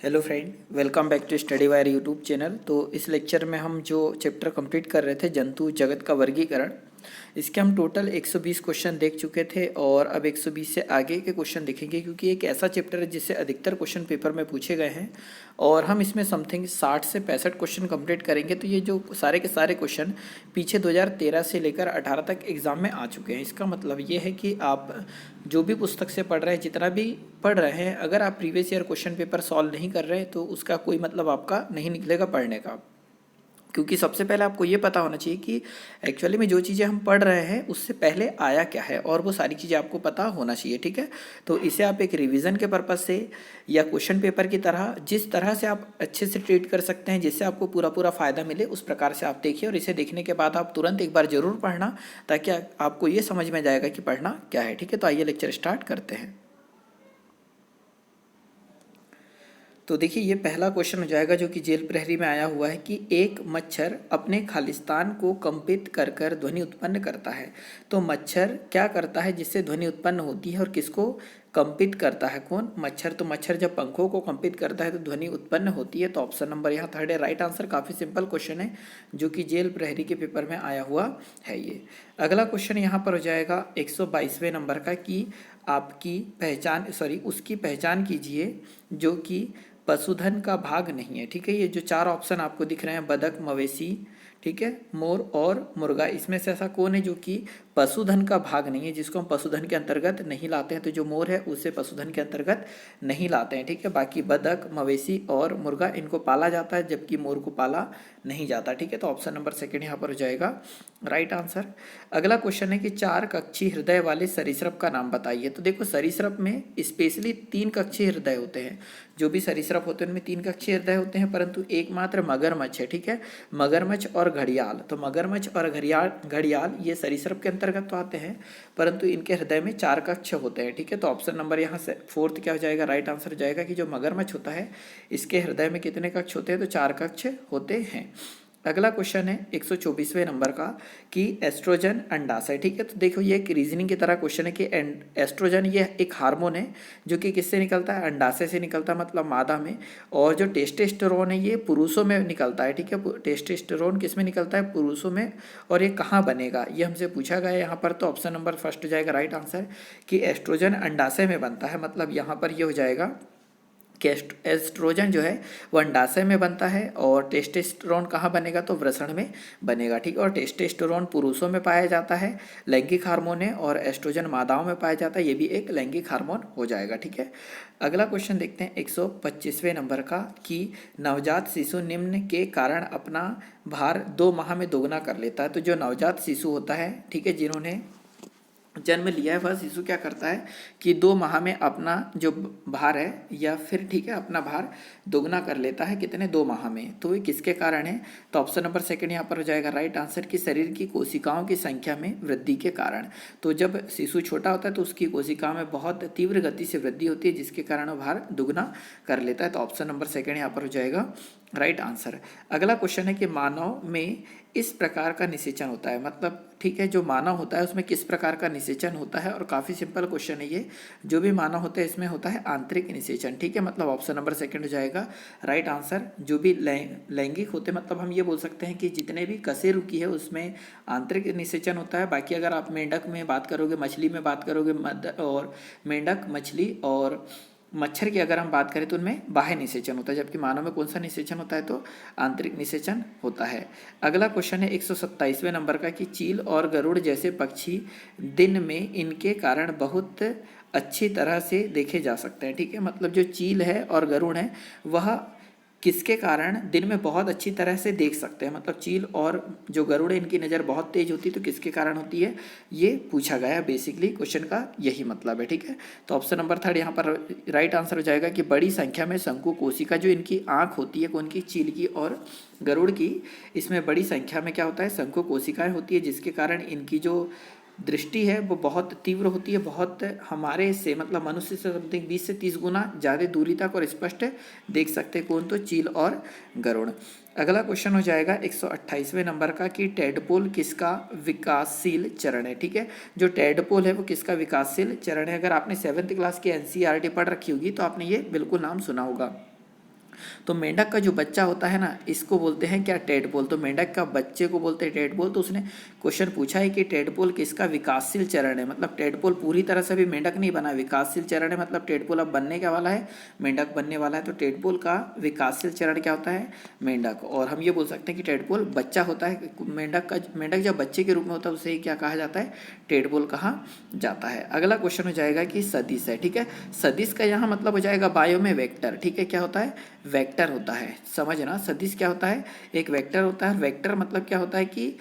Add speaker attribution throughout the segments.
Speaker 1: Hello friend, welcome back to study wire YouTube channel. तो इस lecture में हम जो चैप्टर कंप्लीट कर रहे थे जंतु जगत का वर्गीकरण, इसके हम टोटल 120 क्वेश्चन देख चुके थे और अब 120 से आगे के क्वेश्चन देखेंगे, क्योंकि एक ऐसा चैप्टर है जिससे अधिकतर क्वेश्चन पेपर में पूछे गए हैं और हम इसमें समथिंग 60 से 65 क्वेश्चन कंप्लीट करेंगे। तो ये जो सारे के सारे क्वेश्चन पीछे 2013 से लेकर 18 तक एग्ज़ाम में आ चुके हैं। इसका मतलब ये है कि आप जो भी पुस्तक से पढ़ रहे हैं, जितना भी पढ़ रहे हैं, अगर आप previous year question paper solve नहीं कर रहे तो उसका कोई मतलब आपका नहीं निकलेगा पढ़ने का। क्योंकि सबसे पहले आपको ये पता होना चाहिए कि एक्चुअली में जो चीज़ें हम पढ़ रहे हैं उससे पहले आया क्या है, और वो सारी चीज़ें आपको पता होना चाहिए। ठीक है, तो इसे आप एक रिवीजन के पर्पज़ से या क्वेश्चन पेपर की तरह, जिस तरह से आप अच्छे से ट्रीट कर सकते हैं, जिससे आपको पूरा पूरा फ़ायदा मिले, उस प्रकार से आप देखिए। और इसे देखने के बाद आप तुरंत एक बार ज़रूर पढ़ना, ताकि आपको ये समझ में जाएगा कि पढ़ना क्या है। ठीक है, तो आइए लेक्चर स्टार्ट करते हैं। तो देखिए, ये पहला क्वेश्चन हो जाएगा जो कि जेल प्रहरी में आया हुआ है कि एक मच्छर अपने खालिस्तान को कंपित कर कर ध्वनि उत्पन्न करता है। तो मच्छर क्या करता है जिससे ध्वनि उत्पन्न होती है, और किसको कंपित करता है? कौन? मच्छर। तो मच्छर जब पंखों को कंपित करता है तो ध्वनि उत्पन्न होती है। तो ऑप्शन नंबर यहाँ थर्ड है राइट आंसर। काफ़ी सिंपल क्वेश्चन है जो कि जेल प्रहरी के पेपर में आया हुआ है ये। अगला क्वेश्चन यहाँ पर हो जाएगा 122वें नंबर का कि आपकी पहचान उसकी पहचान कीजिए जो कि पशुधन का भाग नहीं है। ठीक है, ये जो चार ऑप्शन आपको दिख रहे हैं, बतख, मवेशी, ठीक है, मोर और मुर्गा, इसमें से ऐसा कौन है जो कि पशुधन का भाग नहीं है, जिसको हम पशुधन के अंतर्गत नहीं लाते हैं? तो जो मोर है उसे पशुधन के अंतर्गत नहीं लाते हैं। ठीक है, बाकी बतख, मवेशी और मुर्गा इनको पाला जाता है, जबकि मोर को पाला नहीं जाता। ठीक है, तो ऑप्शन नंबर सेकेंड यहाँ पर हो जाएगा राइट आंसर। अगला क्वेश्चन है कि चार कक्षी हृदय वाले सरीसृप का नाम बताइए। तो देखो, सरीसृप में स्पेशली तीन कक्षी हृदय होते हैं। जो भी सरीसृप होते हैं उनमें तीन कक्षी हृदय होते हैं, परंतु एकमात्र मगरमच्छ है। ठीक है, मगरमच्छ और घड़ियाल। तो मगरमच्छ और घड़ियाल ये सरीसृप के अंतर्गत तो आते हैं, परंतु इनके हृदय में चार कक्ष होते हैं। ठीक है, तो ऑप्शन नंबर यहाँ से फोर्थ क्या हो जाएगा? राइट आंसर हो जाएगा कि जो मगरमच्छ होता है इसके हृदय में कितने कक्ष होते हैं? तो चार कक्ष होते हैं। अगला क्वेश्चन है 124वें नंबर का कि एस्ट्रोजन अंडाशय। ठीक है, तो देखो, ये एक रीजनिंग की तरह क्वेश्चन है कि एस्ट्रोजन ये एक हार्मोन है जो कि किससे निकलता है? अंडाशय से निकलता है, मतलब मादा में। और जो टेस्टोस्टेरोन है ये पुरुषों में निकलता है। ठीक है, टेस्टोस्टेरोन किस में निकलता है? पुरुषों में। और ये कहाँ बनेगा, ये हमसे पूछा गया है यहाँ पर। तो ऑप्शन नंबर फर्स्ट हो जाएगा राइट आंसर कि एस्ट्रोजन अंडाशय में बनता है। मतलब यहाँ पर ये हो जाएगा कि एस्ट्रोजन जो है वो अंडाशय में बनता है, और टेस्टोस्टेरोन कहाँ बनेगा? तो वृषण में बनेगा। ठीक है, और टेस्टोस्टेरोन पुरुषों में पाया जाता है, लैंगिक हार्मोन है, और एस्ट्रोजन मादाओं में पाया जाता है, ये भी एक लैंगिक हार्मोन हो जाएगा। ठीक है, अगला क्वेश्चन देखते हैं 125वें नंबर का कि नवजात शिशु निम्न के कारण अपना भार 2 माह में दोगुना कर लेता है। तो जो नवजात शिशु होता है, ठीक है, जिन्होंने जन्म लिया है, वह शिशु क्या करता है कि 2 माह में अपना जो भार है, या फिर ठीक है अपना भार दोगुना कर लेता है। कितने? 2 माह में। तो ये किसके कारण है? तो ऑप्शन नंबर सेकंड यहाँ पर हो जाएगा राइट आंसर कि शरीर की कोशिकाओं की संख्या में वृद्धि के कारण। तो जब शिशु छोटा होता है तो उसकी कोशिकाओं में बहुत तीव्र गति से वृद्धि होती है, जिसके कारण वो भार दुगुना कर लेता है। तो ऑप्शन नंबर सेकंड यहाँ पर हो जाएगा राइट आंसर। अगला क्वेश्चन है कि मानव में इस प्रकार का निषेचन होता है। मतलब ठीक है, जो मानव होता है उसमें किस प्रकार का निषेचन होता है? और काफ़ी सिंपल क्वेश्चन है ये। जो भी मानव होता है इसमें होता है आंतरिक निषेचन। ठीक है, मतलब ऑप्शन नंबर सेकंड हो जाएगा राइट आंसर। जो भी लैंगिक होते हैं, मतलब हम ये बोल सकते हैं कि जितने भी कशेरुकी है उसमें आंतरिक निषेचन होता है। बाकी अगर आप मेंढक में बात करोगे, मछली में बात करोगे, और मेंढक, मछली और मच्छर की अगर हम बात करें तो उनमें बाह्य निषेचन होता है, जबकि मानव में कौन सा निषेचन होता है? तो आंतरिक निषेचन होता है। अगला क्वेश्चन है 127वें नंबर का कि चील और गरुड़ जैसे पक्षी दिन में इनके कारण बहुत अच्छी तरह से देखे जा सकते हैं। ठीक है, मतलब जो चील है और गरुड़ है वह किसके कारण दिन में बहुत अच्छी तरह से देख सकते हैं? मतलब चील और जो गरुड़ है इनकी नज़र बहुत तेज होती है, तो किसके कारण होती है? ये पूछा गया है बेसिकली, क्वेश्चन का यही मतलब है। ठीक है, तो ऑप्शन नंबर थर्ड यहाँ पर राइट आंसर हो जाएगा कि बड़ी संख्या में शंकु कोशिका, जो इनकी आँख होती है, कौन की? चील की और गरुड़ की, इसमें बड़ी संख्या में क्या होता है? शंकु कोशिकाएं होती है, जिसके कारण इनकी जो दृष्टि है वो बहुत तीव्र होती है, बहुत हमारे से मतलब मनुष्य से समथिंग 20 से 30 गुना ज़्यादा दूरी तक और स्पष्ट देख सकते हैं। कौन? तो चील और गरुड़। अगला क्वेश्चन हो जाएगा 128वें नंबर का कि टेडपोल किसका विकासशील चरण है। ठीक है, जो टेडपोल है वो किसका विकासशील चरण है? अगर आपने 7th क्लास की NCERT पढ़ रखी होगी तो आपने ये बिल्कुल नाम सुना होगा। तो मेंढक का जो बच्चा होता है ना, इसको बोलते हैं क्या, टेडपोल। तो मेंढक का बच्चे को बोलते हैं टेडपोल। तो उसने क्वेश्चन पूछा है कि टेडपोल किसका विकासशील चरण है, मतलब टेडपोल पूरी तरह से भी मेंढक नहीं बना, विकासशील चरण है, मतलब टेडपोल अब बनने क्या वाला है, मेंढक बनने वाला है। तो टेडपोल का विकासशील चरण क्या होता है, मेंढक। और हम ये बोल सकते हैं कि टेडपोल बच्चा होता है, मेंढक जब बच्चे के रूप में होता है उसे क्या कहा जाता है, टेडपोल कहा जाता है। अगला क्वेश्चन हो जाएगा कि सदिश है, ठीक है। सदिश का यहाँ मतलब हो जाएगा बायो में वेक्टर, ठीक है। क्या होता है, वेक्टर होता है, समझना। सदिश क्या होता है, एक वेक्टर होता है। वेक्टर मतलब क्या होता है कि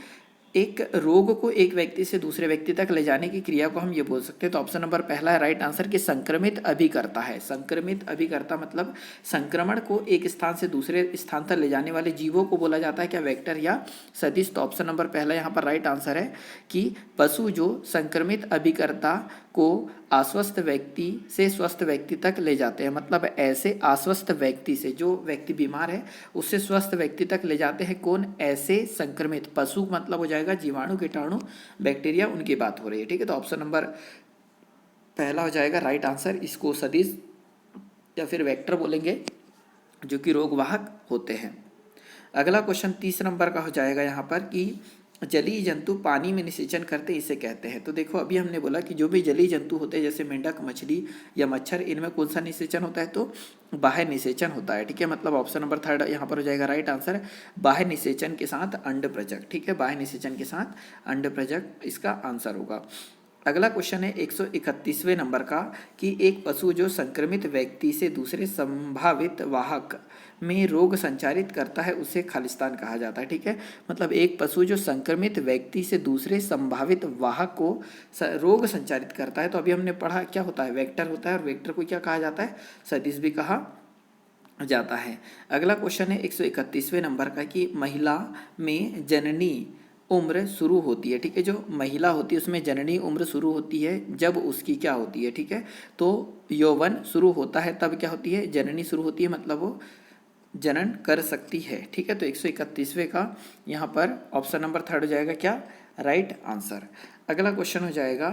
Speaker 1: एक रोग को एक व्यक्ति से दूसरे व्यक्ति तक ले जाने की क्रिया को हम ये बोल सकते हैं। तो ऑप्शन नंबर पहला है राइट आंसर कि संक्रमित अभिकर्ता है। संक्रमित अभिकर्ता मतलब संक्रमण को एक स्थान से दूसरे स्थान तक ले जाने वाले जीवों को बोला जाता है क्या, वेक्टर या सदिश। तो ऑप्शन नंबर पहला यहाँ पर राइट आंसर है कि पशु जो संक्रमित अभिकर्ता को अस्वस्थ व्यक्ति से स्वस्थ व्यक्ति तक ले जाते हैं, मतलब ऐसे अस्वस्थ व्यक्ति से, जो व्यक्ति बीमार है उससे स्वस्थ व्यक्ति तक ले जाते हैं, कौन, ऐसे संक्रमित पशु, मतलब हो जाएगा जीवाणु, कीटाणु, बैक्टीरिया, उनकी बात हो रही है, ठीक है। तो ऑप्शन नंबर पहला हो जाएगा राइट आंसर। इसको सदिश या फिर वेक्टर बोलेंगे, जो कि रोगवाहक होते हैं। अगला क्वेश्चन 30 नंबर का हो जाएगा यहाँ पर कि जलीय जंतु पानी में निषेचन करते इसे कहते हैं। तो देखो अभी हमने बोला कि जो भी जलीय जंतु होते हैं जैसे मेंढक, मछली या मच्छर, इनमें कौन सा निषेचन होता है, तो बाह्य निषेचन होता है, ठीक है। मतलब ऑप्शन नंबर थर्ड यहाँ पर हो जाएगा राइट आंसर, बाह्य निषेचन के साथ अंडप्रजक, ठीक है। बाह्य निषेचन के साथ अंडप्रजक इसका आंसर होगा। अगला क्वेश्चन है 131वें नंबर का कि एक पशु जो संक्रमित व्यक्ति से दूसरे संभावित वाहक में रोग संचारित करता है उसे खालिस्तान कहा जाता है, ठीक है। मतलब एक पशु जो संक्रमित व्यक्ति से दूसरे संभावित वाहक को रोग संचारित करता है, तो अभी हमने पढ़ा क्या होता है, वेक्टर होता है, और वेक्टर को क्या कहा जाता है, सदिश भी कहा जाता है। अगला क्वेश्चन है 131वें नंबर का कि महिला में जननी उम्र शुरू होती है, ठीक है। जो महिला होती है उसमें जननी उम्र शुरू होती है जब उसकी क्या होती है, ठीक है। तो यौवन शुरू होता है तब क्या होती है, जननी शुरू होती है, मतलब वो जनन कर सकती है, ठीक है। तो 131वें का यहाँ पर ऑप्शन नंबर थर्ड हो जाएगा क्या, राइट आंसर। अगला क्वेश्चन हो जाएगा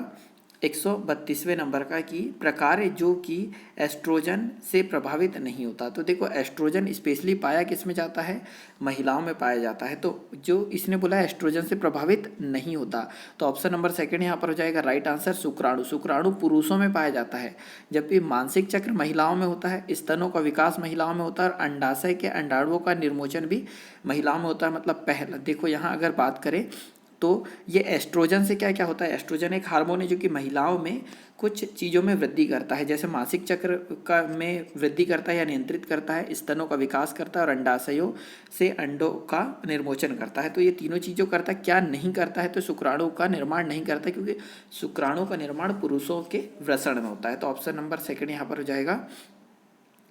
Speaker 1: 132वें नंबर का कि प्रकार जो कि एस्ट्रोजन से प्रभावित नहीं होता। तो देखो एस्ट्रोजन स्पेशली पाया किस में जाता है, महिलाओं में पाया जाता है। तो जो इसने बोला एस्ट्रोजन से प्रभावित नहीं होता, तो ऑप्शन नंबर सेकंड यहाँ पर हो जाएगा राइट आंसर, शुक्राणु। शुक्राणु पुरुषों में पाया जाता है, जबकि मानसिक चक्र महिलाओं में होता है, स्तनों का विकास महिलाओं में होता है, और अंडाशय के अंडाणुओं का निर्मोचन भी महिलाओं में होता है। मतलब पहला देखो यहाँ अगर बात करें तो ये एस्ट्रोजन से क्या क्या होता है, एस्ट्रोजन एक हार्मोन है जो कि महिलाओं में कुछ चीज़ों में वृद्धि करता है, जैसे मासिक चक्र का में वृद्धि करता है या नियंत्रित करता है, स्तनों का विकास करता है, और अंडाशयों से अंडों का निर्मोचन करता है। तो ये तीनों चीज़ों करता है, क्या नहीं करता है, तो शुक्राणु का निर्माण नहीं करता है, क्योंकि शुक्राणु का निर्माण पुरुषों के वृषण में होता है। तो ऑप्शन नंबर सेकंड यहाँ पर हो जाएगा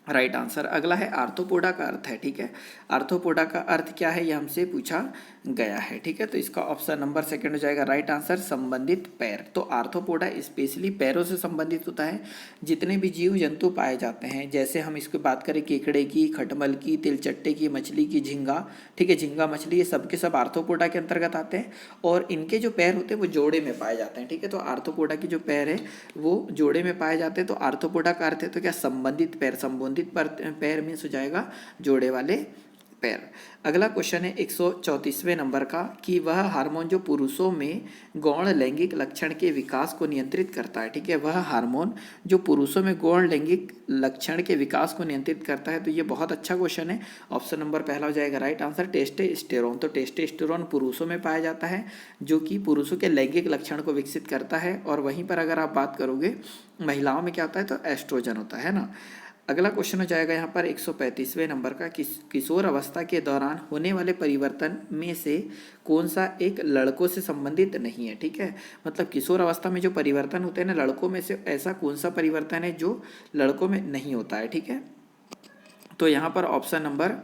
Speaker 1: राइट आंसर। अगला है आर्थ्रोपोडा का अर्थ है, ठीक है। आर्थ्रोपोडा का अर्थ क्या है, ये हमसे पूछा गया है, ठीक है। तो इसका ऑप्शन नंबर सेकंड हो जाएगा राइट आंसर, संबंधित पैर। तो आर्थ्रोपोडा स्पेशली पैरों से संबंधित होता है। जितने भी जीव जंतु पाए जाते हैं, जैसे हम इसकी बात करें केकड़े की, खटमल की, तिलचट्टे की, मछली की, झींगा, ठीक है, झींगा मछली, ये सब के सब आर्थ्रोपोडा के अंतर्गत आते हैं, और इनके जो पैर होते हैं वो जोड़े में पाए जाते हैं, ठीक है। तो आर्थ्रोपोडा के जो पैर है वो जोड़े में पाए जाते हैं। तो आर्थ्रोपोडा का अर्थ है तो क्या, संबंधित पैर। संबंधित पैर मीन्स हो जाएगा जोड़े वाले पैर। अगला क्वेश्चन है 134वें नंबर का कि वह हार्मोन जो पुरुषों में गौण लैंगिक लक्षण के विकास को नियंत्रित करता है, ठीक है। वह हार्मोन जो पुरुषों में गौण लैंगिक लक्षण के विकास को नियंत्रित करता है। तो ये बहुत अच्छा क्वेश्चन है, ऑप्शन नंबर पहला हो जाएगा राइट आंसर, टेस्टोस्टेरोन। तो टेस्टोस्टेरोन पुरुषों में पाया जाता है, जो कि पुरुषों के लैंगिक लक्षण को विकसित करता है। और वहीं पर अगर आप बात करोगे महिलाओं में क्या होता है, तो एस्ट्रोजन होता है ना। अगला क्वेश्चन हो जाएगा यहाँ पर 135वें नंबर का किशोर अवस्था के दौरान होने वाले परिवर्तन में से कौन सा एक लड़कों से संबंधित नहीं है, ठीक है। मतलब किशोर अवस्था में जो परिवर्तन होते हैं ना लड़कों में से, ऐसा कौन सा परिवर्तन है जो लड़कों में नहीं होता है, ठीक है। तो यहाँ पर ऑप्शन नंबर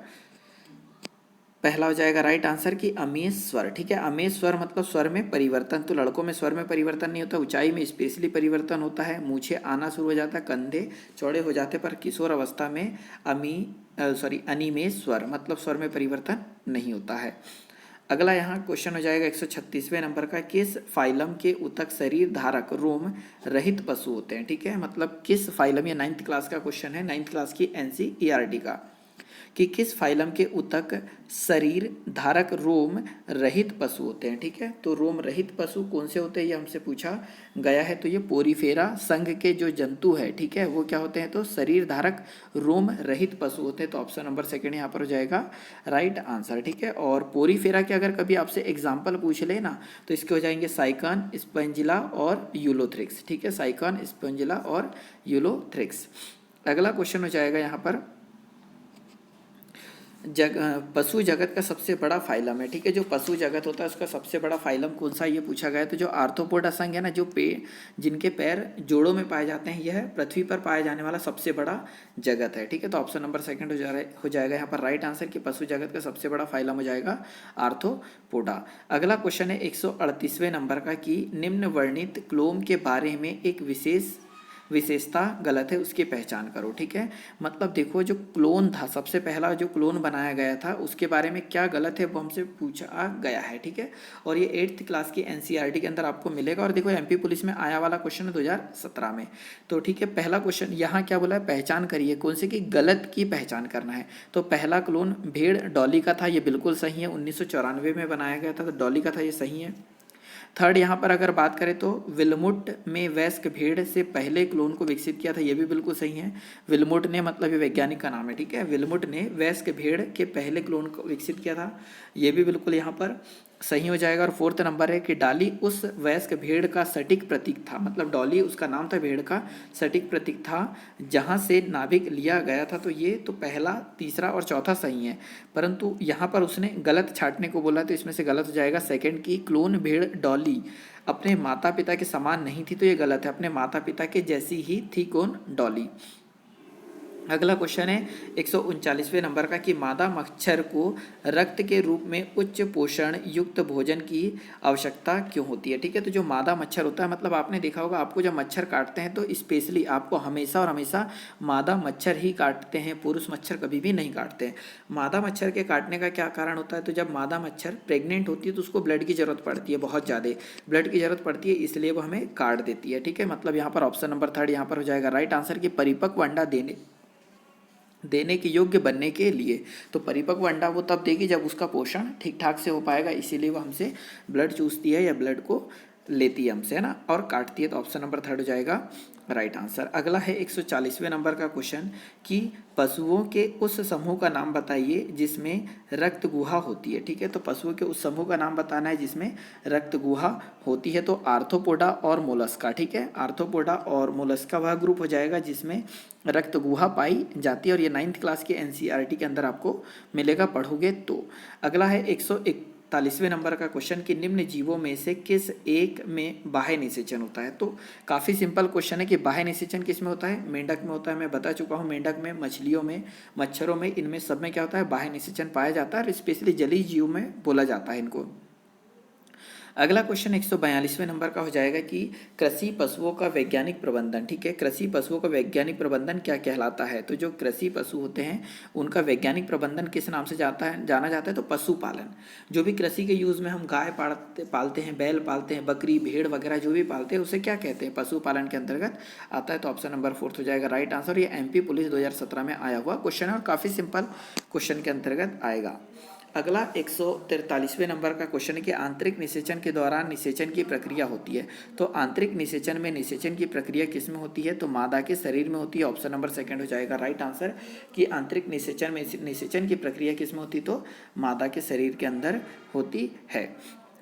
Speaker 1: पहला हो जाएगा राइट आंसर कि अमेश स्वर, ठीक है। अमेश स्वर मतलब स्वर में परिवर्तन। तो लड़कों में स्वर में परिवर्तन नहीं होता, ऊंचाई में स्पेशली परिवर्तन होता है, मूछे आना शुरू हो जाता है, कंधे चौड़े हो जाते, पर किशोर अवस्था में अनिमेष स्वर मतलब स्वर में परिवर्तन नहीं होता है। अगला यहाँ क्वेश्चन हो जाएगा 136वें नंबर का, किस फाइलम के ऊतक शरीर धारक रोम रहित पशु होते हैं, ठीक है। मतलब किस फाइलम, ये 9th क्लास का क्वेश्चन है, 9th क्लास की NCERT का। कि किस फाइलम के ऊतक शरीर धारक रोम रहित पशु होते हैं। ठीक है, तो रोम रहित पशु कौन से होते हैं ये हमसे पूछा गया है। तो ये पोरीफेरा संघ के जो जंतु है, ठीक है, वो क्या होते हैं, तो शरीर धारक रोम रहित पशु होते हैं। तो ऑप्शन नंबर सेकंड यहाँ पर हो जाएगा राइट आंसर। ठीक है, और पोरीफेरा के अगर कभी आपसे एग्जाम्पल पूछ ले ना, तो इसके हो जाएंगे साइकन, स्पंजिला और यूलोथ्रिक्स। ठीक है, साइकन, स्पंजिला और यूलोथ्रिक्स। अगला क्वेश्चन हो जाएगा यहाँ पर पशु जगत का सबसे बड़ा फाइलम है। ठीक है, जो पशु जगत होता है उसका सबसे बड़ा फाइलम कौन सा ये पूछा गया है। तो जो आर्थ्रोपोडा संघ है ना, जो जिनके पैर जोड़ों में पाए जाते हैं, यह पृथ्वी पर पाया जाने वाला सबसे बड़ा जगत है। ठीक है, तो ऑप्शन नंबर सेकंड हो जाएगा यहाँ पर राइट आंसर कि पशु जगत का सबसे बड़ा फाइलम हो जाएगा आर्थ्रोपोडा। अगला क्वेश्चन है 138वें नंबर का कि निम्न वर्णित क्लोम के बारे में एक विशेषता गलत है, उसकी पहचान करो। ठीक है, मतलब देखो जो क्लोन था, सबसे पहला जो क्लोन बनाया गया था उसके बारे में क्या गलत है वो हमसे पूछा गया है। ठीक है, और ये 8th क्लास की एनसीईआरटी के अंदर आपको मिलेगा। और देखो एमपी पुलिस में आया वाला क्वेश्चन है 2017 में। तो ठीक है, पहला क्वेश्चन यहाँ क्या बोला है, पहचान करिए कौन से की गलत की पहचान करना है। तो पहला क्लोन भेड़ डॉली का था, ये बिल्कुल सही है, 1994 में बनाया गया था, तो डॉली का था, ये सही है। थर्ड यहाँ पर अगर बात करें तो विल्मुट में वयस्क भेड़ से पहले क्लोन को विकसित किया था, ये भी बिल्कुल सही है। विल्मुट ने मतलब ये वैज्ञानिक का नाम है। ठीक है, विल्मुट ने वयस्क भेड़ के पहले क्लोन को विकसित किया था, ये भी बिल्कुल यहाँ पर सही हो जाएगा। और फोर्थ नंबर है कि डॉली उस वयस्क भेड़ का सटीक प्रतीक था, मतलब डॉली उसका नाम था, भेड़ का सटीक प्रतीक था जहाँ से नाभिक लिया गया था। तो ये तो पहला, तीसरा और चौथा सही है, परंतु यहाँ पर उसने गलत छांटने को बोला, तो इसमें से गलत हो जाएगा सेकंड की क्लोन भेड़ डॉली अपने माता पिता के समान नहीं थी, तो ये गलत है, अपने माता पिता के जैसी ही थी कौन, डॉली। अगला क्वेश्चन है 139वें नंबर का कि मादा मच्छर को रक्त के रूप में उच्च पोषण युक्त भोजन की आवश्यकता क्यों होती है। ठीक है, तो जो मादा मच्छर होता है, मतलब आपने देखा होगा आपको जब मच्छर काटते हैं तो स्पेशली आपको हमेशा और हमेशा मादा मच्छर ही काटते हैं, पुरुष मच्छर कभी भी नहीं काटते हैं। मादा मच्छर के काटने का क्या कारण होता है, तो जब मादा मच्छर प्रेग्नेंट होती है तो उसको ब्लड की जरूरत पड़ती है, बहुत ज़्यादा ब्लड की जरूरत पड़ती है, इसलिए वो हमें काट देती है। ठीक है, मतलब यहाँ पर ऑप्शन नंबर थर्ड यहाँ पर हो जाएगा राइट आंसर कि परिपक्व अंडा देने के योग्य बनने के लिए। तो परिपक्व अंडा वो तब देगी जब उसका पोषण ठीक ठाक से हो पाएगा, इसीलिए वो हमसे ब्लड चूसती है या ब्लड को लेती है हमसे, है ना, और काटती है। तो ऑप्शन नंबर थर्ड हो जाएगा राइट आंसर। अगला है 140वें नंबर का क्वेश्चन कि पशुओं के उस समूह का नाम बताइए जिसमें रक्त गुहा होती है। ठीक है, तो पशुओं के उस समूह का नाम बताना है जिसमें रक्त गुहा होती है। तो आर्थ्रोपोडा और मोलस्का। ठीक है, आर्थ्रोपोडा और मोलस्का वह ग्रुप हो जाएगा जिसमें रक्त गुहा पाई जाती है, और ये 9th क्लास के एनसीईआरटी के अंदर आपको मिलेगा, पढ़ोगे तो। अगला है 141वें नंबर का क्वेश्चन कि निम्न जीवों में से किस एक में बाह्य निषेचन होता है। तो काफ़ी सिंपल क्वेश्चन है कि बाह्य निषेचन किस में होता है, मेंढक में होता है, मैं बता चुका हूँ, मेंढक में, मछलियों में, मच्छरों में, इनमें सब में क्या होता है, बाह्य निषेचन पाया जाता है, और स्पेशली जलीय जीव में बोला जाता है इनको। अगला क्वेश्चन 142वें नंबर का हो जाएगा कि कृषि पशुओं का वैज्ञानिक प्रबंधन। ठीक है, कृषि पशुओं का वैज्ञानिक प्रबंधन क्या कहलाता है। तो जो कृषि पशु होते हैं उनका वैज्ञानिक प्रबंधन किस नाम से जाना जाता है, तो पशुपालन। जो भी कृषि के यूज़ में हम गाय पालते हैं, बैल पालते हैं, बकरी, भेड़ वगैरह जो भी पालते हैं उसे क्या कहते हैं, पशुपालन के अंतर्गत आता है। तो ऑप्शन नंबर फोर्थ हो जाएगा राइट आंसर। ये एमपी पुलिस 2017 में आया हुआ क्वेश्चन है, और काफ़ी सिंपल क्वेश्चन के अंतर्गत आएगा। अगला 143वें नंबर का क्वेश्चन है कि आंतरिक निषेचन के दौरान निषेचन की प्रक्रिया होती है। तो आंतरिक निषेचन में निषेचन की प्रक्रिया किस में होती है, तो मादा के शरीर में होती है। ऑप्शन नंबर सेकंड हो जाएगा राइट आंसर कि आंतरिक निषेचन में निषेचन की प्रक्रिया किस में होती, तो मादा के शरीर के अंदर होती है।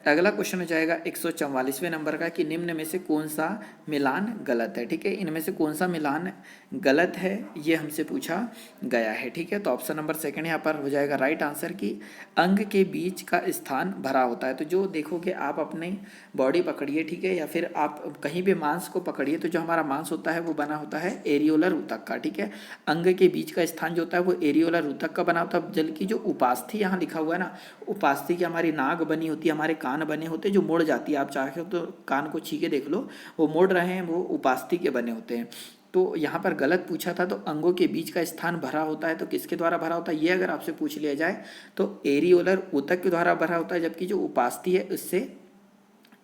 Speaker 1: अगला क्वेश्चन हो जाएगा 144वें नंबर का कि निम्न में से कौन सा मिलान गलत है। ठीक है, इनमें से कौन सा मिलान गलत है ये हमसे पूछा गया है। ठीक है, तो ऑप्शन नंबर सेकंड यहाँ पर हो जाएगा राइट आंसर कि अंग के बीच का स्थान भरा होता है। तो जो देखोगे आप अपनी बॉडी पकड़िए, ठीक है, या फिर आप कहीं भी मांस को पकड़िए, तो जो हमारा मांस होता है वो बना होता है एरियोलर ऊतक का। ठीक है, अंग के बीच का स्थान जो होता है वो एरियोलर ऊतक का बना होता है। जबकि जो उपास्थि यहाँ लिखा हुआ है ना, उपास्थि की हमारी नाक बनी होती है, हमारे कान बने होते हैं जो मुड़ जाती है, आप चाहे तो कान को छीके देख लो, वो मुड़ रहे हैं, वो उपास्थि के बने होते हैं। तो यहाँ पर गलत पूछा था, तो अंगों के बीच का स्थान भरा होता है, तो किसके द्वारा भरा होता है, ये अगर आपसे पूछ लिया जाए तो एरियोलर ऊतक के द्वारा भरा होता है, जबकि जो उपास्थि है उससे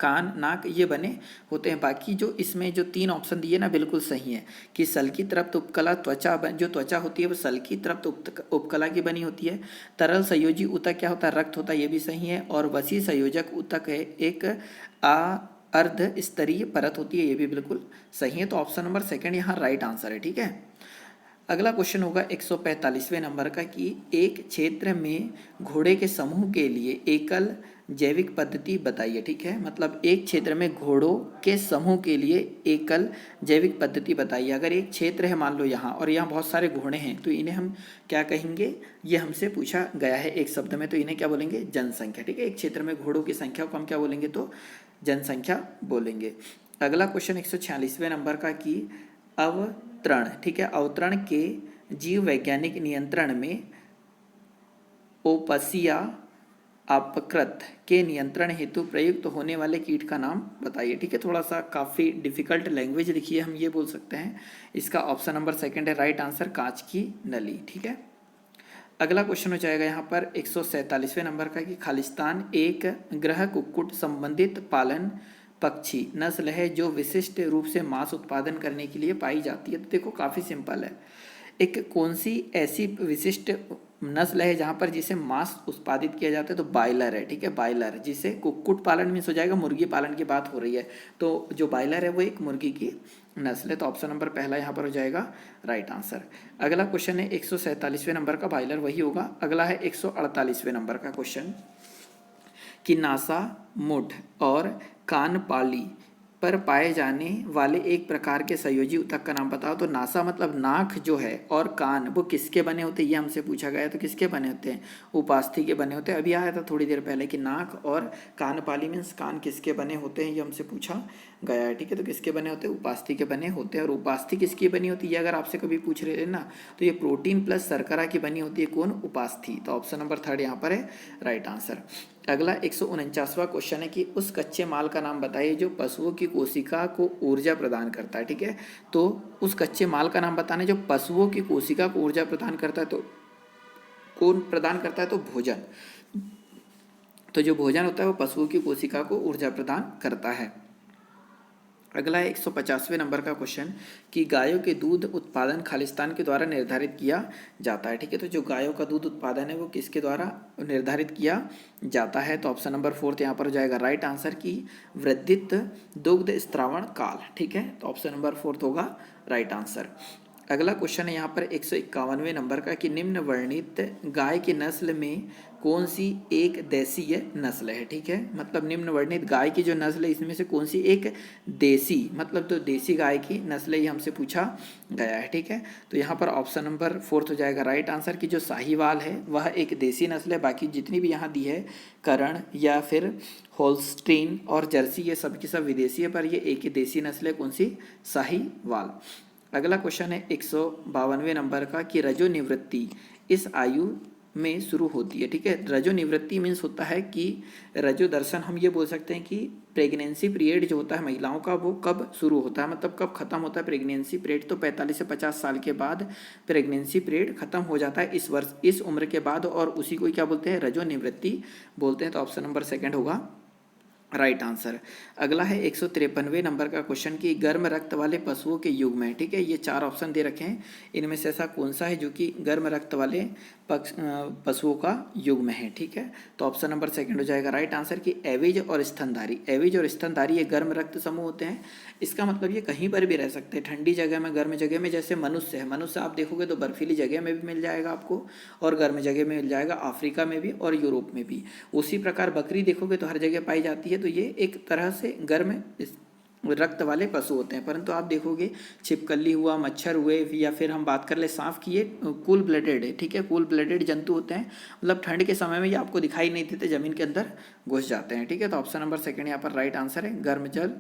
Speaker 1: कान, नाक ये बने होते हैं। बाकी जो इसमें जो 3 ऑप्शन दिए ना बिल्कुल सही है कि सल की तरफ तो उपकला त्वचा जो त्वचा होती है वो सल की तरफ तो उपकला की बनी होती है। तरल संयोजी ऊतक क्या होता है? रक्त होता है, ये भी सही है। और वसी संयोजक ऊतक है एक अर्ध स्तरीय परत होती है, ये भी बिल्कुल सही है। तो ऑप्शन नंबर सेकंड यहाँ राइट आंसर है। ठीक है, अगला क्वेश्चन होगा 145वें नंबर का कि एक क्षेत्र में घोड़े के समूह के लिए एकल जैविक पद्धति बताइए। ठीक है, मतलब एक क्षेत्र में घोड़ों के समूह के लिए एकल जैविक पद्धति बताइए। अगर एक क्षेत्र है मान लो यहाँ, और यहाँ बहुत सारे घोड़े हैं, तो इन्हें हम क्या कहेंगे? ये हमसे पूछा गया है एक शब्द में, तो इन्हें क्या बोलेंगे? जनसंख्या। ठीक है, एक क्षेत्र में घोड़ों की संख्या को हम क्या बोलेंगे? तो जनसंख्या बोलेंगे। अगला क्वेश्चन 146वें नंबर का कि अवतरण, ठीक है, अवतरण के जीव वैज्ञानिक नियंत्रण में ओपसिया अपकृत के नियंत्रण हेतु प्रयुक्त होने वाले कीट का नाम बताइए। ठीक है, थोड़ा सा काफ़ी डिफिकल्ट लैंग्वेज लिखी है, हम ये बोल सकते हैं। इसका ऑप्शन नंबर सेकंड है राइट आंसर, कांच की नली। ठीक है, अगला क्वेश्चन हो जाएगा यहाँ पर 147वें नंबर का कि खालिस्तान एक ग्रह कुक्कुट संबंधित पालन पक्षी नस्ल है जो विशिष्ट रूप से मांस उत्पादन करने के लिए पाई जाती है। तो देखो काफ़ी सिंपल है, एक कौन सी ऐसी विशिष्ट नस्ल है जहाँ पर जिसे मांस उत्पादित किया जाता है? तो बायलर है। ठीक है, बायलर, जिसे कुक्कुट पालन मीन्स हो जाएगा मुर्गी पालन की बात हो रही है, तो जो बायलर है वो एक मुर्गी की नस्ल है। तो ऑप्शन नंबर पहला यहाँ पर हो जाएगा राइट आंसर। अगला क्वेश्चन है 147वें नंबर का, बायलर वही होगा। अगला है 148वें नंबर का क्वेश्चन कि नासा मुठ और कानपाली पर पाए जाने वाले एक प्रकार के संयोजी ऊतक का नाम बताओ। तो नासा मतलब नाक जो है, और कान वो किसके बने होते हैं? ये हमसे पूछा गया है। तो किसके बने होते हैं? उपास्थि के बने होते हैं। अभी आया था थोड़ी देर पहले कि नाक और कानपाली मीन्स कान किसके बने होते हैं, ये हमसे पूछा गया है। ठीक है, तो किसके बने होते हैं? उपास्थि के बने होते हैं। और उपास्थि किसकी बनी होती है? अगर आपसे कभी पूछ रहे हैं ना, तो ये प्रोटीन प्लस शर्करा की बनी होती है। कौन? उपास्थि। तो ऑप्शन नंबर थर्ड यहाँ पर है राइट आंसर। अगला 149वां क्वेश्चन है कि उस कच्चे माल का नाम बताइए जो पशुओं की कोशिका को ऊर्जा प्रदान करता है। ठीक है, तो उस कच्चे माल का नाम बताना जो पशुओं की कोशिका को ऊर्जा प्रदान करता है। तो कौन प्रदान करता है? तो भोजन। तो जो भोजन होता है वो पशुओं की कोशिका को ऊर्जा प्रदान करता है। अगला है 150वें नंबर का क्वेश्चन कि गायों के दूध उत्पादन खालिस्तान के द्वारा निर्धारित किया जाता है। ठीक है, तो जो गायों का दूध उत्पादन है वो किसके द्वारा निर्धारित किया जाता है? तो ऑप्शन नंबर फोर्थ यहाँ पर हो जाएगा राइट आंसर की वृद्धित दुग्ध स्त्रावण काल। ठीक है, तो ऑप्शन नंबर फोर्थ होगा राइट आंसर। अगला क्वेश्चन है यहाँ पर 151वें नंबर का कि निम्न वर्णित गाय की नस्ल में कौन सी एक देसीय नस्ल है? ठीक है, मतलब निम्न वर्णित गाय की जो नस्ल है इसमें से कौन सी एक देसी, मतलब तो देसी गाय की नस्ल ये हमसे पूछा गया है। ठीक है, तो यहाँ पर ऑप्शन नंबर फोर्थ हो जाएगा राइट आंसर की जो साहीवाल है वह एक देसी नस्ल है। बाकी जितनी भी यहाँ दी है करण या फिर होल्स्टीन और जर्सी ये सब की सब विदेशी है, पर ये एक ही देसी नस्ल है। कौन सी? साहीवाल। अगला क्वेश्चन है 152वें नंबर का कि रजो निवृत्ति इस आयु में शुरू होती है। ठीक है, रजो निवृत्ति मीन्स होता है कि रजो दर्शन हम ये बोल सकते हैं कि प्रेगनेंसी पीरियड जो होता है महिलाओं का वो कब शुरू होता है, मतलब कब खत्म होता है प्रेगनेंसी पीरियड? तो 45 से 50 साल के बाद प्रेगनेंसी पीरियड खत्म हो जाता है इस वर्ष, इस उम्र के बाद, और उसी को क्या बोलते हैं? रजो निवृत्ति बोलते हैं। तो ऑप्शन नंबर सेकंड होगा राइट आंसर। अगला है 153वें नंबर का क्वेश्चन कि गर्म रक्त वाले पशुओं के युग में, ठीक है, ये 4 ऑप्शन दे रखे हैं, इनमें से ऐसा कौन सा है जो कि गर्म रक्त वाले पशुओं का युग में है? ठीक है, तो ऑप्शन नंबर सेकंड हो जाएगा राइट आंसर कि एविज और स्तनधारी। एविज और स्तनधारी ये गर्म रक्त समूह होते हैं। इसका मतलब ये कहीं पर भी रह सकते हैं, ठंडी जगह में, गर्म जगह में। जैसे मनुष्य है, मनुष्य आप देखोगे तो बर्फीली जगह में भी मिल जाएगा आपको, और गर्म जगह में मिल जाएगा, अफ्रीका में भी और यूरोप में भी। उसी प्रकार बकरी देखोगे तो हर जगह पाई जाती है। तो ये एक तरह से गर्म रक्त वाले पशु होते हैं। परंतु आप देखोगे छिपकली हुआ, मच्छर हुए, या फिर हम बात कर ले सांप की, ये कूल ब्लडेड है। ठीक है, कूल ब्लडेड जंतु होते हैं, मतलब ठंड के समय में ये आपको दिखाई नहीं देते, जमीन के अंदर घुस जाते हैं। ठीक है, तो ऑप्शन नंबर सेकंड यहाँ पर राइट आंसर है, गर्म जल।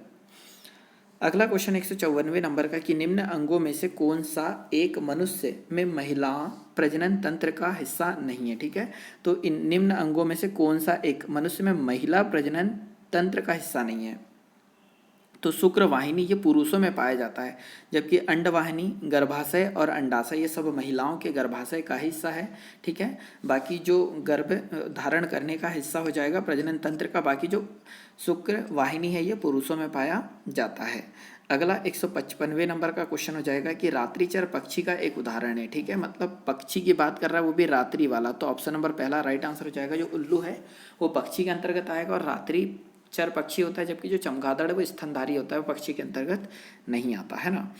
Speaker 1: अगला क्वेश्चन 154वें नंबर का कि निम्न अंगों में से कौन सा एक मनुष्य में महिला प्रजनन तंत्र का हिस्सा नहीं है? ठीक है, तो इन निम्न अंगों में से कौन सा एक मनुष्य में महिला प्रजनन तंत्र का हिस्सा नहीं है? तो शुक्रवाहिनी ये पुरुषों में पाया जाता है, जबकि अंडवाहिनी, गर्भाशय और अंडाशय ये सब महिलाओं के गर्भाशय का हिस्सा है। ठीक है, बाकी जो गर्भ धारण करने का हिस्सा हो जाएगा प्रजनन तंत्र का, बाकी जो शुक्रवाहिनी है ये पुरुषों में पाया जाता है। अगला 155वें नंबर का क्वेश्चन हो जाएगा कि रात्रिचर पक्षी का एक उदाहरण है। ठीक है, मतलब पक्षी की बात कर रहा है वो भी रात्रि वाला, तो ऑप्शन नंबर पहला राइट आंसर हो जाएगा। जो उल्लू है वो पक्षी के अंतर्गत आएगा और रात्रिचर पक्षी होता है, जबकि जो चमगादड़ है वो स्तनधारी होता है, वो पक्षी के अंतर्गत नहीं आता है ना।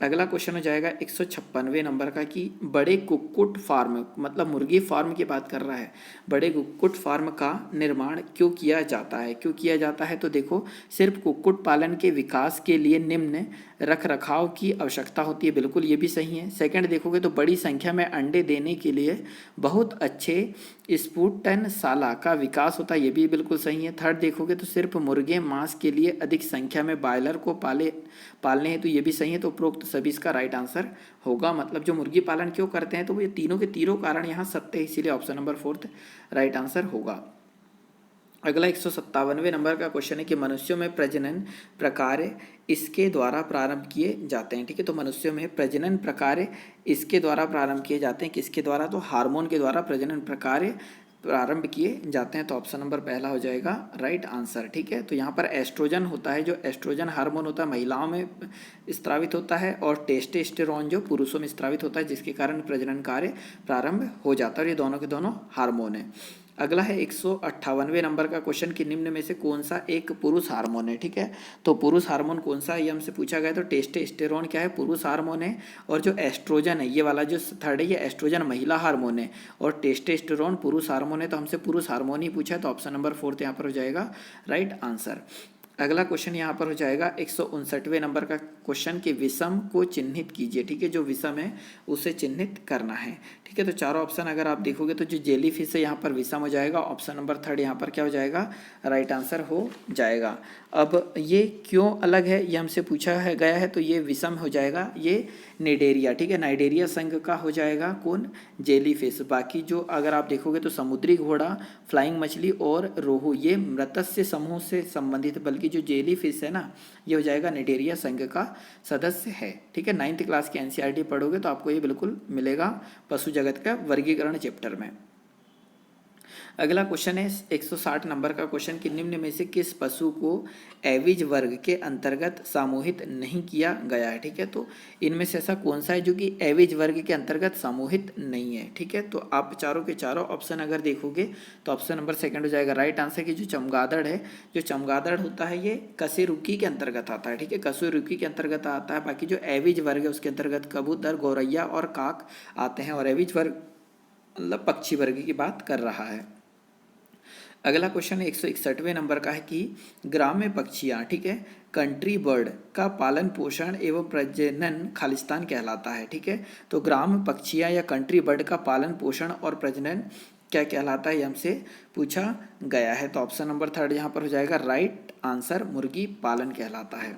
Speaker 1: अगला क्वेश्चन हो जाएगा 156वें नंबर का कि बड़े कुक्कुट फार्म, मतलब मुर्गी फार्म की बात कर रहा है, बड़े कुक्कुट फार्म का निर्माण क्यों किया जाता है? क्यों किया जाता है? तो देखो, सिर्फ कुक्कुट पालन के विकास के लिए निम्न रख रखाव की आवश्यकता होती है, बिल्कुल ये भी सही है। सेकंड देखोगे तो बड़ी संख्या में अंडे देने के लिए बहुत अच्छे स्फुटनशाला का विकास होता है, ये भी बिल्कुल सही है। थर्ड देखोगे तो सिर्फ मुर्गे मांस के लिए अधिक संख्या में बॉयलर को पालने हैं, तो ये भी सही है। तो उपरोक्त सभी इसका राइट आंसर होगा। मतलब जो मुर्गी पालन क्यों करते हैं तो वो ये तीनों के तीनों कारण यहाँ सत्य है, इसीलिए option number fourth right answer होगा। अगला 157वें नंबर का क्वेश्चन है कि मनुष्यों में प्रजनन प्रकार्य इसके द्वारा प्रारंभ किए जाते हैं। ठीक है, तो मनुष्यों में प्रजनन प्रकार्य इसके द्वारा प्रारंभ किए जाते हैं, किसके द्वारा? तो हार्मोन के द्वारा प्रजनन प्रकार्य प्रारंभ किए जाते हैं, तो ऑप्शन नंबर पहला हो जाएगा राइट आंसर। ठीक है, तो यहाँ पर एस्ट्रोजन होता है, जो एस्ट्रोजन हार्मोन होता है महिलाओं में स्त्रावित होता है, और टेस्टोस्टेरोन जो पुरुषों में स्त्रावित होता है, जिसके कारण प्रजनन कार्य प्रारंभ हो जाता है, और ये दोनों के दोनों हार्मोन है। अगला है 158वें नंबर का क्वेश्चन कि निम्न में से कौन सा एक पुरुष हार्मोन है? ठीक है, तो पुरुष हार्मोन कौन सा है ये हमसे पूछा गया, तो टेस्टोस्टेरोन क्या है? पुरुष हार्मोन है। और जो एस्ट्रोजन है, ये वाला जो थर्ड है, ये एस्ट्रोजन महिला हार्मोन है, और टेस्टोस्टेरोन पुरुष हार्मोन है, तो हमसे पुरुष हार्मोन ही पूछा है, तो ऑप्शन नंबर फोर्थ यहाँ पर हो जाएगा राइट आंसर। अगला क्वेश्चन यहाँ पर हो जाएगा 159वें नंबर का क्वेश्चन कि विषम को चिन्हित कीजिए। ठीक है, जो विषम है उसे चिन्हित करना है। ठीक है, तो चारों ऑप्शन अगर आप देखोगे तो जो जेली फिश है यहाँ पर विषम हो जाएगा, ऑप्शन नंबर थर्ड यहाँ पर क्या हो जाएगा? राइट आंसर हो जाएगा। अब ये क्यों अलग है ये हमसे पूछा है गया है, तो ये विषम हो जाएगा, ये निडेरिया। ठीक है, नाइडेरिया संघ का हो जाएगा कौन? Jelly fish. बाकी जो अगर आप देखोगे तो समुद्री घोड़ा, फ्लाइंग मछली और रोहू ये मृत्स्य समूह से संबंधित, बल्कि जो जेली फिश है ना ये हो जाएगा निडेरिया संघ का सदस्य है। ठीक है, 9th क्लास की एनसीईआरटी पढ़ोगे तो आपको ये बिल्कुल मिलेगा पशु जगत का वर्गीकरण चैप्टर में। अगला क्वेश्चन है 160 नंबर का क्वेश्चन कि निम्न में से किस पशु को एविज वर्ग के अंतर्गत समूहित नहीं किया गया है? ठीक है, तो इनमें से ऐसा कौन सा है जो कि एविज वर्ग के अंतर्गत समूहित नहीं है? ठीक है, तो आप चारों के चारों ऑप्शन अगर देखोगे तो ऑप्शन नंबर सेकंड हो जाएगा राइट आंसर कि जो चमगादड़ है, जो चमगादड़ होता है ये कशेरुकी के अंतर्गत आता है। ठीक है, कशेरुकी के अंतर्गत आता है। बाकी जो एविज वर्ग है उसके अंतर्गत कबूतर, गौरैया और काक आते हैं, और एविज वर्ग मतलब पक्षी वर्ग की बात कर रहा है। अगला क्वेश्चन 161वें नंबर का है कि ग्राम्य पक्षियाँ, ठीक है, कंट्री बर्ड का पालन पोषण एवं प्रजनन खालिस्तान कहलाता है। ठीक है, तो ग्राम्य पक्षियाँ या कंट्री बर्ड का पालन पोषण और प्रजनन क्या कहलाता है ये हमसे पूछा गया है, तो ऑप्शन नंबर थर्ड यहाँ पर हो जाएगा राइट आंसर, मुर्गी पालन कहलाता है।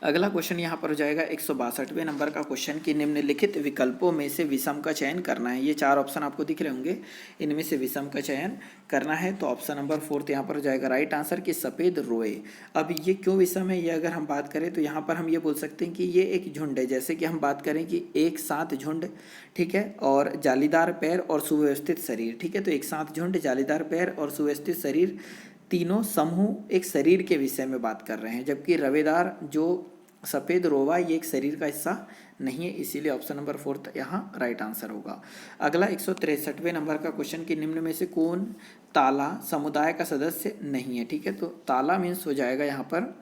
Speaker 1: अगला क्वेश्चन यहाँ पर हो जाएगा 162वें नंबर का क्वेश्चन कि निम्नलिखित विकल्पों में से विषम का चयन करना है। ये चार ऑप्शन आपको दिख रहे होंगे, इनमें से विषम का चयन करना है, तो ऑप्शन नंबर फोर्थ यहाँ पर हो जाएगा राइट आंसर कि सफ़ेद रोए। अब ये क्यों विषम है ये अगर हम बात करें तो यहाँ पर हम ये बोल सकते हैं कि ये एक झुंड है, जैसे कि हम बात करें कि एक साथ झुंड, ठीक है, और जालीदार पैर और सुव्यवस्थित शरीर। ठीक है, तो एक साथ झुंड, जालीदार पैर और सुव्यवस्थित शरीर, तीनों समूह एक शरीर के विषय में बात कर रहे हैं, जबकि रवेदार जो सफ़ेद रोवा ये एक शरीर का हिस्सा नहीं है, इसीलिए ऑप्शन नंबर फोर्थ यहाँ राइट आंसर होगा। अगला 163वें नंबर का क्वेश्चन कि निम्न में से कौन ताला समुदाय का सदस्य नहीं है? ठीक है, तो ताला मीन्स हो जाएगा यहाँ पर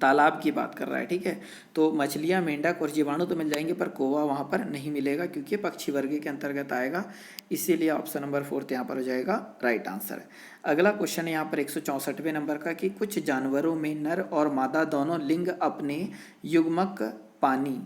Speaker 1: तालाब की बात कर रहा है। ठीक है, तो मछलियाँ, मेंढक और जीवाणु तो मिल जाएंगे, पर कौवा वहाँ पर नहीं मिलेगा क्योंकि पक्षी वर्ग के अंतर्गत आएगा, इसीलिए ऑप्शन नंबर फोर्थ यहाँ पर हो जाएगा राइट आंसर। अगला क्वेश्चन है यहाँ पर 164वें नंबर का कि कुछ जानवरों में नर और मादा दोनों लिंग अपने युग्मक पानी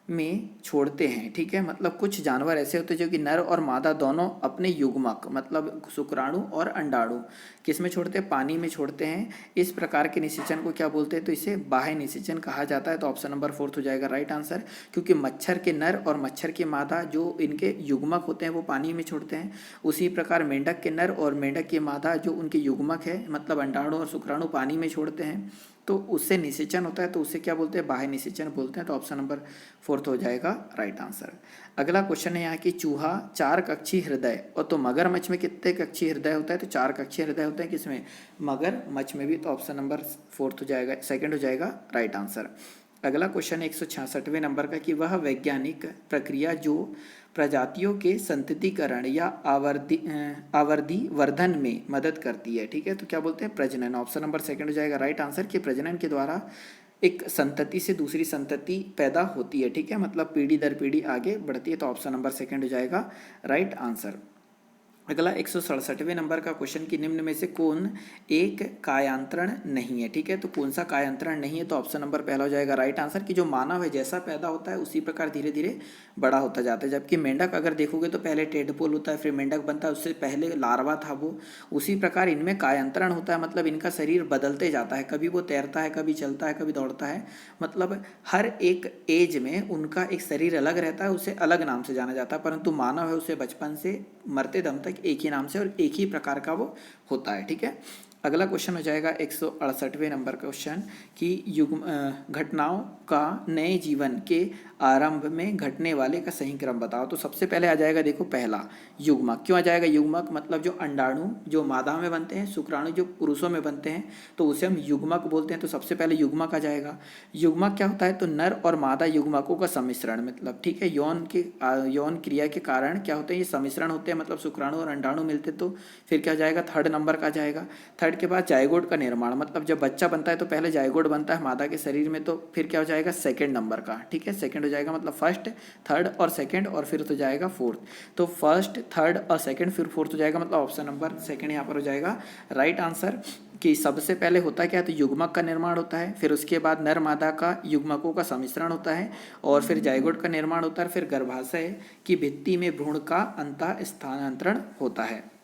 Speaker 1: में छोड़ते हैं। ठीक है, मतलब कुछ जानवर ऐसे होते हैं जो कि नर और मादा दोनों अपने युग्मक मतलब शुक्राणु और अंडाणु किस में छोड़ते हैं, पानी में छोड़ते हैं। इस प्रकार के निषेचन को क्या बोलते हैं, तो इसे बाह्य निषेचन कहा जाता है। तो ऑप्शन नंबर 4 हो जाएगा राइट आंसर, क्योंकि मच्छर के नर और मच्छर की मादा जो इनके युग्मक होते हैं वो पानी में छोड़ते हैं। उसी प्रकार मेंढक के नर और मेंढक की मादा जो उनके युग्मक है मतलब अंडाणु और शुक्राणु पानी में छोड़ते हैं, तो उससे निषेचन होता है। तो उससे क्या बोलते हैं, बाह्य निषेचन बोलते हैं। तो ऑप्शन नंबर 4 हो जाएगा राइट आंसर। अगला क्वेश्चन है यहाँ की चूहा 4 कक्षी हृदय, और तो मगरमच्छ में कितने कक्षी हृदय होता है, तो 4 कक्षी हृदय होते हैं किसमें, मगरमच्छ में भी। तो ऑप्शन नंबर 4 हो जाएगा, सेकंड हो जाएगा राइट आंसर। अगला क्वेश्चन है 166वें नंबर का कि वह वैज्ञानिक प्रक्रिया जो प्रजातियों के संततिकरण या आवर्धी वर्धन में मदद करती है। ठीक है, तो क्या बोलते हैं, प्रजनन। ऑप्शन नंबर सेकंड हो जाएगा राइट आंसर, कि प्रजनन के द्वारा एक संतति से दूसरी संतति पैदा होती है। ठीक है, मतलब पीढ़ी दर पीढ़ी आगे बढ़ती है। तो ऑप्शन नंबर सेकंड हो जाएगा राइट आंसर। अगला 167वें नंबर का क्वेश्चन कि निम्न में से कौन एक कायांतरण नहीं है। ठीक है, तो कौन सा कायांतरण नहीं है, तो ऑप्शन नंबर पहला हो जाएगा राइट आंसर, कि जो मानव है जैसा पैदा होता है उसी प्रकार धीरे धीरे बड़ा होता जाता है। जबकि मेंढक अगर देखोगे तो पहले टेडपोल होता है फिर मेंढक बनता है, उससे पहले लार्वा था वो। उसी प्रकार इनमें कायांतरण होता है, मतलब इनका शरीर बदलते जाता है, कभी वो तैरता है, कभी चलता है, कभी दौड़ता है। मतलब हर एक एज में उनका एक शरीर अलग रहता है, उसे अलग नाम से जाना जाता है। परंतु मानव है उसे बचपन से मरते दम तक एक ही नाम से और एक ही प्रकार का वो होता है। ठीक है, अगला क्वेश्चन हो जाएगा 168वें नंबर का क्वेश्चन कि घटनाओं का नए जीवन के आरंभ में घटने वाले का सही क्रम बताओ। तो सबसे पहले आ जाएगा देखो पहला युग्मक। क्यों आ जाएगा युग्मक, मतलब जो अंडाणु जो मादा में बनते हैं, शुक्राणु जो पुरुषों में बनते हैं, तो उसे हम युग्मक बोलते हैं। तो सबसे पहले युग्मक आ जाएगा। युग्मक क्या होता है, तो नर और मादा युग्मकों का सम्मिश्रण, मतलब ठीक है यौन क्रिया के कारण क्या होते हैं, ये सम्मिश्रण होते हैं, मतलब शुक्राणु और अंडाणु मिलते। तो फिर क्या जाएगा, थर्ड नंबर का जाएगा। थर्ड के बाद जायगोट का निर्माण, मतलब जब बच्चा बनता है तो पहले जायगोट बनता है मादा के शरीर में, तो फिर क्या हो जाएगा, सेकंड नंबर का। ठीक है, सेकंड हो जाएगा, मतलब फर्स्ट थर्ड और सेकंड, और फिर तो जाएगा फोर्थ। तो फर्स्ट थर्ड और सेकंड फिर फोर्थ हो जाएगा, मतलब ऑप्शन नंबर सेकंड यहाँ पर हो जाएगा राइट आंसर। कि सबसे पहले होता क्या है, तो युग्मक का निर्माण होता है, फिर उसके बाद नर मादा का युग्मकों का सम्मिश्रण होता है, और फिर जायगोट का निर्माण होता है, फिर गर्भाशय की भित्ति में भ्रूण का अंतः स्थानांतरण होता है।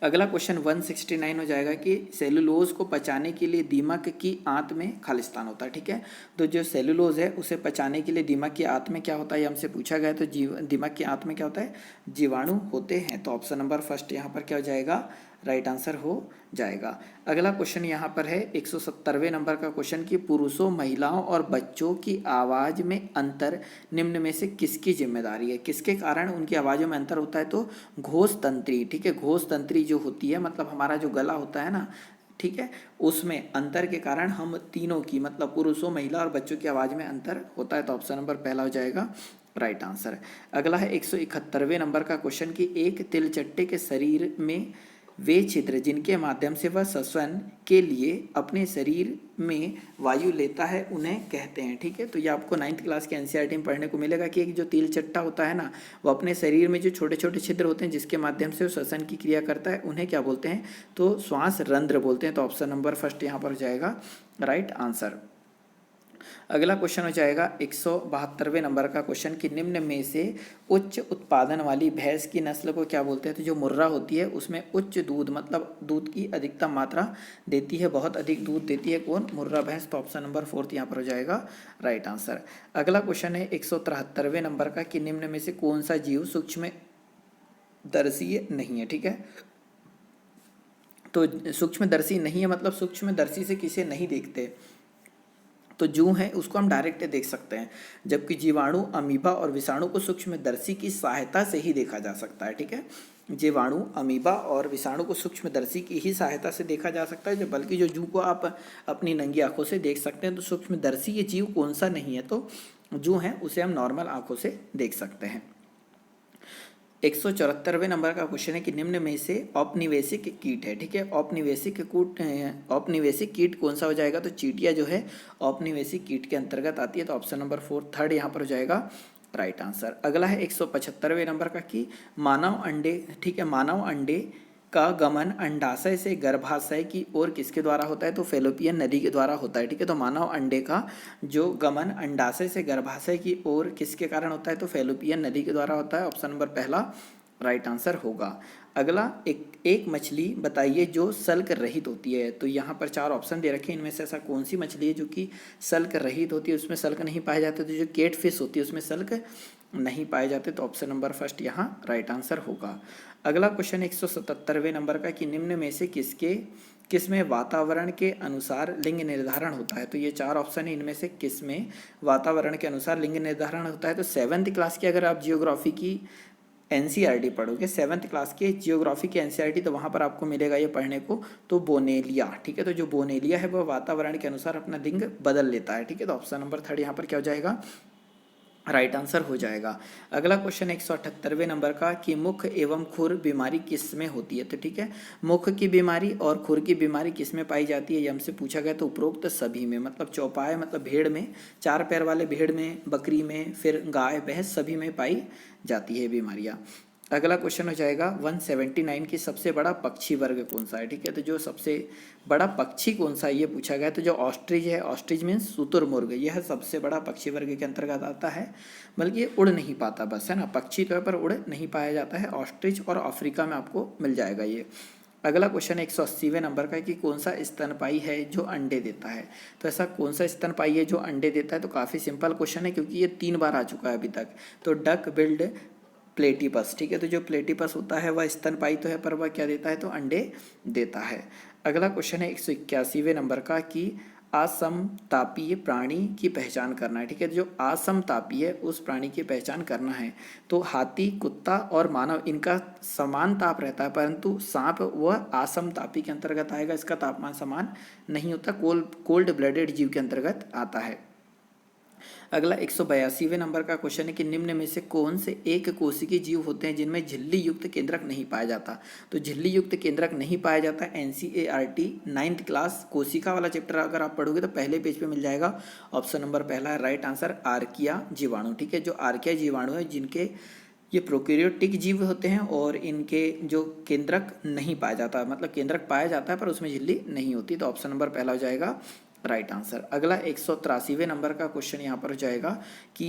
Speaker 1: अगला क्वेश्चन 169 हो जाएगा कि सेलुलोज को पचाने के लिए दीमक की आंत में खालिस्तान होता है। ठीक है, तो जो सेलुलोज है उसे पचाने के लिए दीमक की आंत में क्या होता है, ये हमसे पूछा गया। तो दीमक की आंत में क्या होता है, जीवाणु होते हैं। तो ऑप्शन नंबर फर्स्ट यहाँ पर क्या हो जाएगा, राइट आंसर हो जाएगा। अगला क्वेश्चन यहाँ पर है 170वें नंबर का क्वेश्चन कि पुरुषों महिलाओं और बच्चों की आवाज में अंतर निम्न में से किसकी जिम्मेदारी है, किसके कारण उनकी आवाज़ों में अंतर होता है, तो घोष तंत्री। ठीक है, घोष तंत्री जो होती है, मतलब हमारा जो गला होता है ना, ठीक है, उसमें अंतर के कारण हम तीनों की मतलब पुरुषों महिला और बच्चों की आवाज़ में अंतर होता है। तो ऑप्शन नंबर पहला हो जाएगा राइट आंसर। अगला है 171वें नंबर का क्वेश्चन कि एक तिलचट्टे के शरीर में वे छिद्र जिनके माध्यम से वह श्वसन के लिए अपने शरीर में वायु लेता है उन्हें कहते हैं। ठीक है, तो ये आपको 9th क्लास के एनसीईआरटी में पढ़ने को मिलेगा कि एक जो तिल चट्टा होता है ना, वो अपने शरीर में जो छोटे छोटे छिद्र होते हैं जिसके माध्यम से वो श्वसन की क्रिया करता है, उन्हें क्या बोलते हैं, तो श्वास रंध्र बोलते हैं। तो ऑप्शन नंबर फर्स्ट यहाँ पर हो जाएगा राइट आंसर। अगला क्वेश्चन हो जाएगा 172वें नंबर का क्वेश्चन कि निम्न में से उच्च उत्पादन वाली भैंस की नस्ल को क्या बोलते हैं, तो जो मुर्रा होती है उसमें उच्च दूध मतलब दूध की अधिकतम मात्रा देती है, बहुत अधिक दूध देती है, कौन, मुर्रा भैंस। तो ऑप्शन नंबर फोर्थ यहाँ पर हो जाएगा राइट आंसर। अगला क्वेश्चन है 173वें नंबर का कि निम्न में से कौन सा जीव सूक्ष्म दर्शी नहीं है। ठीक है, तो सूक्ष्मदर्शी नहीं है मतलब सूक्ष्मदर्शी से किसे नहीं देखते, तो जू है उसको हम डायरेक्ट देख सकते हैं, जबकि जीवाणु अमीबा और विषाणु को सूक्ष्मदर्शी की सहायता से ही देखा जा सकता है। ठीक है, जीवाणु अमीबा और विषाणु को सूक्ष्मदर्शी की ही सहायता से देखा जा सकता है, बल्कि जो जू को आप अपनी नंगी आंखों से देख सकते हैं। तो सूक्ष्मदर्शी ये जीव कौन सा नहीं है, तो जू है उसे हम नॉर्मल आंखों से देख सकते हैं। 174वें नंबर का क्वेश्चन है कि निम्न में से औपनिवेशिक कीट है। ठीक है, औपनिवेशिक कीट कौन सा हो जाएगा, तो चींटियां जो है औपनिवेशिक कीट के अंतर्गत आती है। तो ऑप्शन नंबर थर्ड यहाँ पर हो जाएगा राइट आंसर। अगला है 175वें नंबर का कि मानव अंडे, ठीक है, मानव अंडे का गमन अंडाशय से गर्भाशय की ओर किसके द्वारा होता है? तो फैलोपियन नली के द्वारा होता है। ठीक है, तो मानव अंडे का जो गमन अंडाशय से गर्भाशय की ओर किसके कारण होता है? तो फैलोपियन नली के द्वारा होता है। ऑप्शन नंबर पहला राइट आंसर होगा। अगला, एक मछली बताइए जो सल्क रहित होती है। तो यहाँ पर 4 ऑप्शन दे रखे हैं, इनमें से ऐसा कौन सी मछली है जो कि सल्क रहित होती है, उसमें सल्क नहीं पाए जाते? तो जो केट फिश होती है उसमें सल्क नहीं पाए जाते। तो ऑप्शन नंबर फर्स्ट यहाँ राइट आंसर होगा। अगला क्वेश्चन 177वें नंबर का कि निम्न में से किसमें वातावरण के अनुसार लिंग निर्धारण होता है? तो ये 4 ऑप्शन है, इनमें से किसमें वातावरण के अनुसार लिंग निर्धारण होता है? तो 7th क्लास की अगर आप जियोग्राफी की एनसीईआरटी पढ़ोगे, 7th क्लास के जियोग्राफी की एनसीईआरटी, तो वहाँ पर आपको मिलेगा ये पढ़ने को, तो बोनेलिया। ठीक है, तो जो बोनेलिया है वह वातावरण के अनुसार अपना लिंग बदल लेता है। ठीक है, तो ऑप्शन नंबर थर्ड यहाँ पर क्या हो जाएगा? राइट आंसर हो जाएगा। अगला क्वेश्चन 178वें नंबर का कि मुख एवं खुर बीमारी किस में होती है? तो ठीक है, मुख की बीमारी और खुर की बीमारी किस में पाई जाती है, ये हमसे पूछा गया। तो उपरोक्त सभी में, मतलब चौपाए मतलब भेड़ में, 4 पैर वाले भेड़ में, बकरी में, फिर गाय भैंस, सभी में पाई जाती है बीमारियाँ। अगला क्वेश्चन हो जाएगा 179 की सबसे बड़ा पक्षी वर्ग कौन सा है? ठीक है, तो जो सबसे बड़ा पक्षी कौन सा है ये पूछा गया। तो जो ऑस्ट्रिच है, ऑस्ट्रिच मीन्स शुतुरमुर्ग, यह सबसे बड़ा पक्षी वर्ग के अंतर्गत आता है। बल्कि ये उड़ नहीं पाता बस, है ना, पक्षी तो है पर उड़ नहीं पाया जाता है। ऑस्ट्रिच और अफ्रीका में आपको मिल जाएगा ये। अगला क्वेश्चन 180वें नंबर का है कि कौन सा स्तनपायी है जो अंडे देता है? तो ऐसा कौन सा स्तनपायी है जो अंडे देता है? तो काफ़ी सिंपल क्वेश्चन है क्योंकि ये 3 बार आ चुका है अभी तक। तो डक बिल्ड प्लेटिपस। ठीक है, तो जो प्लेटिपस होता है वह स्तनपायी तो है पर वह क्या देता है? तो अंडे देता है। अगला क्वेश्चन है 181वें नंबर का कि असमतापीय प्राणी की पहचान करना है। ठीक है, जो असमतापीय है उस प्राणी की पहचान करना है। तो हाथी, कुत्ता और मानव, इनका समान ताप रहता है, परंतु सांप वह असमतापी के अंतर्गत आएगा, इसका तापमान समान नहीं होता, कोल्ड ब्लडेड जीव के अंतर्गत आता है। अगला 182वें नंबर का क्वेश्चन है कि निम्न में से कौन से एक कोशिकीय जीव होते हैं जिनमें झिल्ली युक्त केंद्रक नहीं पाया जाता? तो झिल्ली युक्त केंद्रक नहीं पाया जाता। एनसीईआरटी 9th क्लास कोशिका वाला चैप्टर अगर आप पढ़ोगे तो पहले पेज पे मिल जाएगा। ऑप्शन नंबर पहला है राइट आंसर, आर्किया जीवाणु। ठीक है, जो आर्किया जीवाणु है जिनके ये प्रोकैरियोटिक जीव होते हैं और इनके जो केंद्रक नहीं पाया जाता, मतलब केंद्रक पाया जाता है पर उसमें झिल्ली नहीं होती। तो ऑप्शन नंबर पहला हो जाएगा राइट आंसर। अगला 183वें नंबर का क्वेश्चन यहाँ पर हो जाएगा कि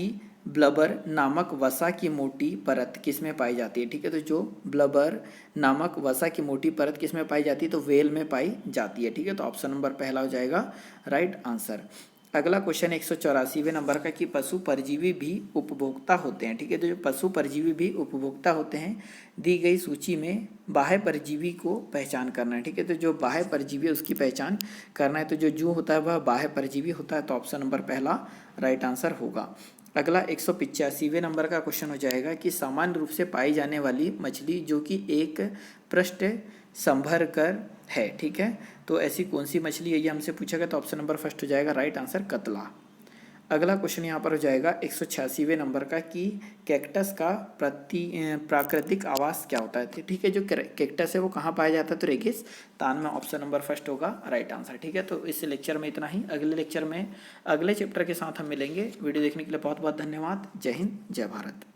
Speaker 1: ब्लबर नामक वसा की मोटी परत किस में पाई जाती है? ठीक है, तो जो ब्लबर नामक वसा की मोटी परत किस में पाई जाती है? तो वेल में पाई जाती है। ठीक है, तो ऑप्शन नंबर पहला हो जाएगा राइट आंसर। अगला क्वेश्चन 184वें नंबर का कि पशु परजीवी भी उपभोक्ता होते हैं। ठीक है, तो जो पशु परजीवी भी उपभोक्ता होते हैं, दी गई सूची में बाह्य परजीवी को पहचान करना है। ठीक है, तो जो बाह्य परजीवी है उसकी पहचान करना है। तो जो जूं होता है वह बाह्य परजीवी होता है। तो ऑप्शन नंबर पहला राइट आंसर होगा। अगला 185वें नंबर का क्वेश्चन हो जाएगा कि सामान्य रूप से पाई जाने वाली मछली जो कि एक पृष्ठ संभर कर है। ठीक है, तो ऐसी कौन सी मछली है ये हमसे पूछा गया। तो ऑप्शन नंबर फर्स्ट हो जाएगा राइट आंसर, कतला। अगला क्वेश्चन यहाँ पर हो जाएगा 186वें नंबर का कि कैक्टस का प्राकृतिक आवास क्या होता है। ठीक है, जो कैक्टस है वो कहाँ पाया जाता है? तो रेगिस्तान में। ऑप्शन नंबर फर्स्ट होगा राइट आंसर। ठीक है, तो इस लेक्चर में इतना ही। अगले लेक्चर में अगले चैप्टर के साथ हम मिलेंगे। वीडियो देखने के लिए बहुत बहुत धन्यवाद। जय हिंद, जय भारत।